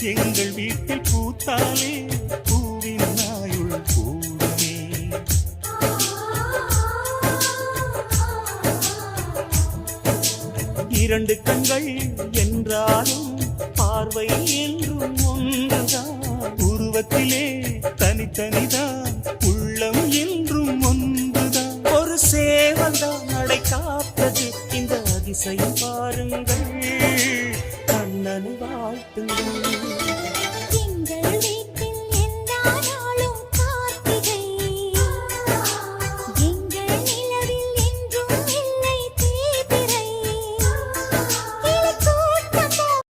எங்கள் வீட்டில் பூத்தாலே பூவின் நாயுள் கூடுமே. இரண்டு கண்கள் என்றாலும் பார்வை என்றும் ஒன்றுதான். உருவத்திலே தனித்தனிதான், உள்ளம் என்றும் ஒன்றுதான். ஒரு சேவல்தான் நடை காப்பது, இந்த அதிசயம் பாருங்கள். கண்ணனை வாழ்த்துங்கள்.